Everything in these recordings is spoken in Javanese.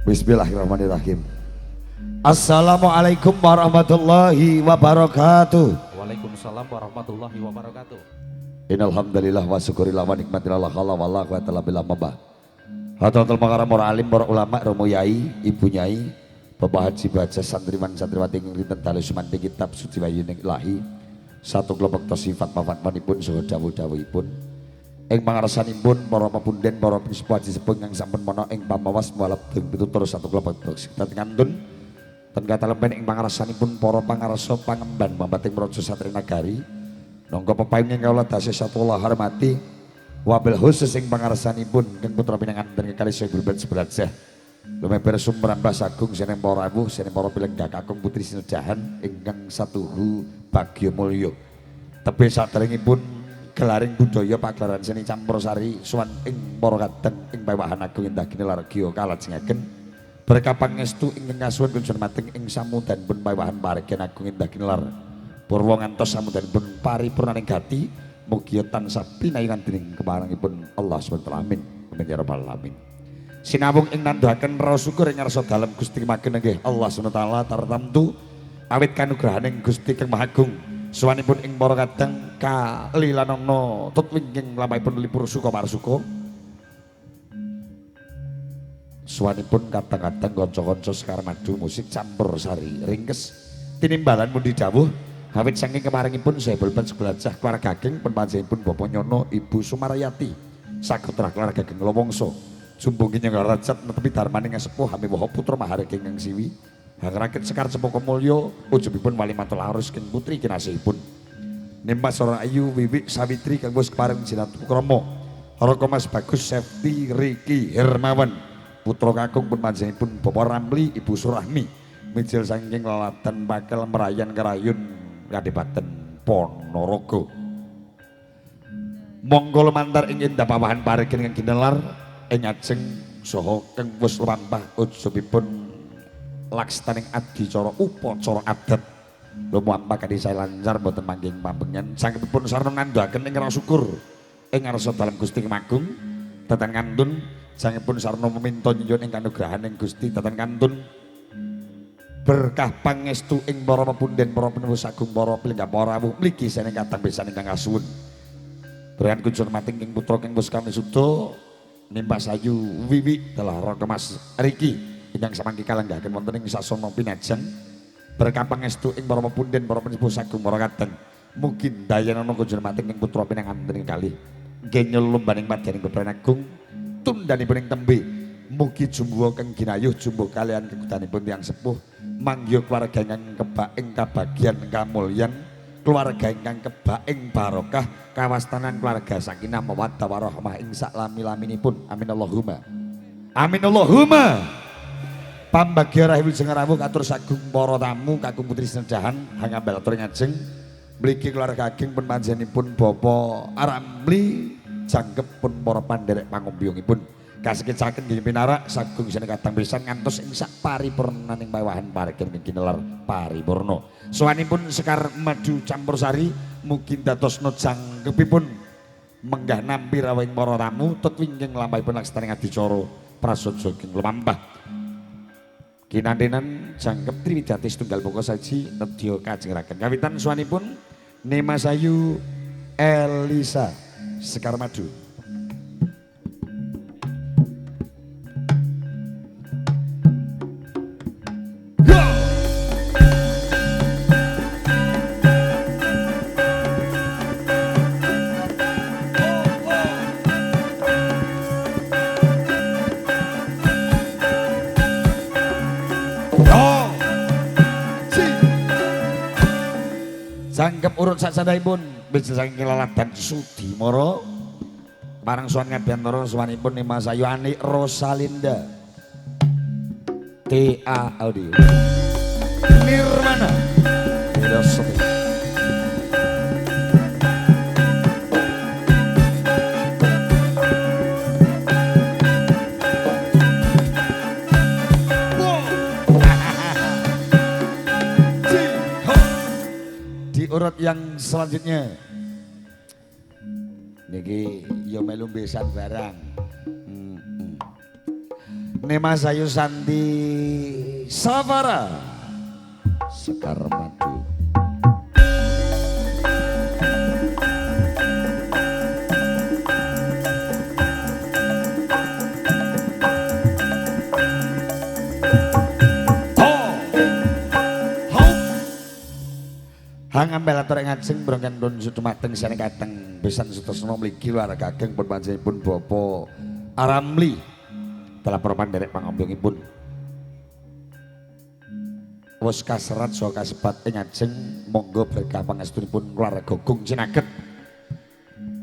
Bismillahirrahmanirrahim. Assalamualaikum warahmatullahi wabarakatuh. Waalaikumsalam warahmatullahi wabarakatuh. Innalhamdulillah wa syukurillah wa nikmatillah wala quwwata illa billah mabah. Hadratul makaram para alim, para ulama, romo yai, ibu nyai, bapak haji baca santriwan santriwati ing rinten dalu sumanti kitab suci wayuning ilahi. Satu kelompok sifat mafatmanipun saha dawuh-dawuhipun. Ing pangarsanipun para pepunden, para sepuh haji sepuh ingkang sampun menawa ing pamawas mualaf pitutur satu kelompok sekitar ngandun ten kata lempen ing pangarsanipun para pangarsa pangemban mambating praja satri nagari. Nangga pepayuning kawula tasih satullah hormati wabil khusus ing pangarsanipun kang putra pinanganten kekalih Syekh Gulban Sebrajah. Lumeber sumrambah sagung seneng para rawuh seneng para pilenggah kakung putri sinedahan ingkang satuhu bagya mulya. Tebih saderengipun gelaring budaya pagelaran seni campursari suwan ing para kadang ing pawahan agung indah ginelargya kalajengaken berkah pangestu ingkang kasuwun kunjun mating ing samudanipun pawahan paregyan agung indah ginelar purwa ngantos samudanipun paripurnaning gati mugi tansah pinayungan dening kemarengipun Allah subhanahu wa taala amin ya rabbal alamin. Sinambung ing nanduhaken raos syukur ing ngarsa dalem Gusti kemagen nggih Allah subhanahu wa taala tartamtu awit kanugrahaning Gusti kang Mahagung suwanipun ing para kadang kalilanana tutwingking lampahipun lipur suka parsuka suwanipun kadang-kadang kanca-kanca sekar madu musik campursari ringkes tinimbalan mundi dawuh awit saking kemarengipun saya Gulban Sebrajah keluarga ageng penpanjenenganipun Bapak Nyono Ibu Sumaryati sagotra keluarga ageng Lowongso jumbung nyenggal rajat netepi darmaning sepuh hami waha putra maharging kang siwi hangrakit sekar cepaka mulya ujubipun wali mantul arus king putri kinasihipun Nimbas Sora Ayu Wiwi Sawitri kang wis kepareng jinatu krama Raka Mas Bagus Safety Riki Hermawan putra kakung pun panjenenganipun Bapak Ramli Ibu Surahmi mijil saking laladan bakal merayan karayun Kadipaten Ponorogo monggo lumantar ing endah pawahan paregyan kang ginelar ing ajeng saha kang wis lampah ujubipun laksaning adicara upacara adat lumampah kadhi sae lancar boten manggih pambengan sangkepipun sareng nandhaken ing rasa syukur ing ngarsa dalem Gusti Kemagung dhateng kantun sangkepipun sareng meminta nyuwun ing kanugrahaning Gusti dhateng kantun berkah pangestu ing para pepunden para penuwus agung para pilenggah para rawuh mligi saning katang besan ingkang kasuwun Brian kunjur mating ing putra kang wis kami suda Nimbas Ayu Wiwi telah Raka Mas Riki ingkang samangke kalenggahaken wonten ing sasana pinajeng berkah pangestu ing para pepunden para pensepuh sagung para kadang mugi dayanana kunjur mating ing putra pinanganten kalih nggih nyelumbaning madyaning bebrayan agung tundanipun ing tembe mugi jumbuha kang ginayuh jumbuh kalian kegudanipun tiyang sepuh manggih keluarga ingkang kebak ing kabagyan kamulyan keluarga ingkang kebak ing barokah kawastanan keluarga sakinah mawaddah warahmah ing saklami-laminipun amin Allahumma amin Allahumma pambagya rahayu jeneng rawuh katur sagung para tamu kakung putri sinedahan hangambal atur ngajeng mligi keluarga ageng pun panjenenganipun Bapak Aramli jangkep pun para panderek pangumbiyungipun kasekitaken nggih pinarak sagung seneng kadang pisan ngantos ing sak paripurnaning pawahan paregyan ing ginelar paripurna sawanipun sekar madu campursari mugi dadosna jangkepipun menggah nampi rawuhing para tamu tutwingking lampahipun laksaning adicara prasaja ing lumampah kinantenan jangkep Triwidati setunggal poko saji nedya kajengeraken kawitan sawanipun Nimas Ayu Elisa sekar madu jangkep urut saksandaipun bisa saking kelaladan Sudimara parang suwan ngabiyantara suwanipun Nimas Ayu Anik Rosalinda TA Audio Nirmana Filosofi urut yang selanjutnya niki yo melu besan barang Nema Sayu Santi Savara Sekar Madu. Hang ambelator ngajeng brongken dun sudumateng sane kateng besan sutresna mligi luar kageng pun panjenenganipun Bapa Aramli telah perman derek pangambyongipun wis kaserat saha kasebat ing ngajeng monggo berkah pangestunipun keluarga Gong Cinaget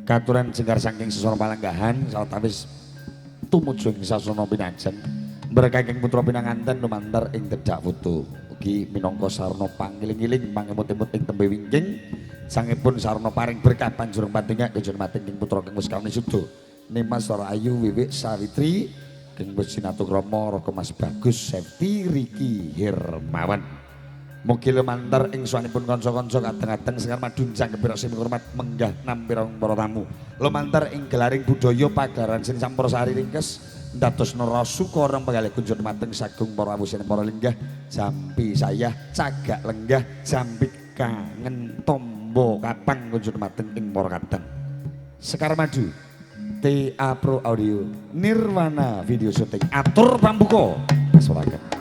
katuran jengkar saking sesana palanggahan sawetawis tumuju ing sasana pinajeng berkah ing putra pinanganten lumantar ing tedhak foto ugi minangka sarana pangiling-iling pangemut-emut ing tembe wingking sangipun sarana paring berkah panjurung patingak kejun mating ing putra kang wis kawani suda Nimas Ayu Wiwik Sawitri kang wis sinatukrama Raka Mas Bagus Septi Riki Hirmawan mugi lumantar ing suwanipun kanca-kanca kadang-kadang sing madunjang kepira sing hormat menggah nampira para tamu lumantar ing gelaring budaya pagelaran sing sampur sari ringkes dados narasuka orang penggalih kunjur mateng sagung para awusin para lenggah jampi sayah cagak lenggah jampi kangen tombo kapang kunjur mateng ing para kadang Sekar Madu TA Pro Audio Nirwana Video Syuting atur pambuka kasuragan.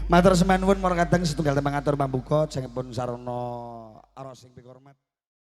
Matur semanwun marang kadang setunggal tembang atur pambuka jangipun sarana arosing pihormat.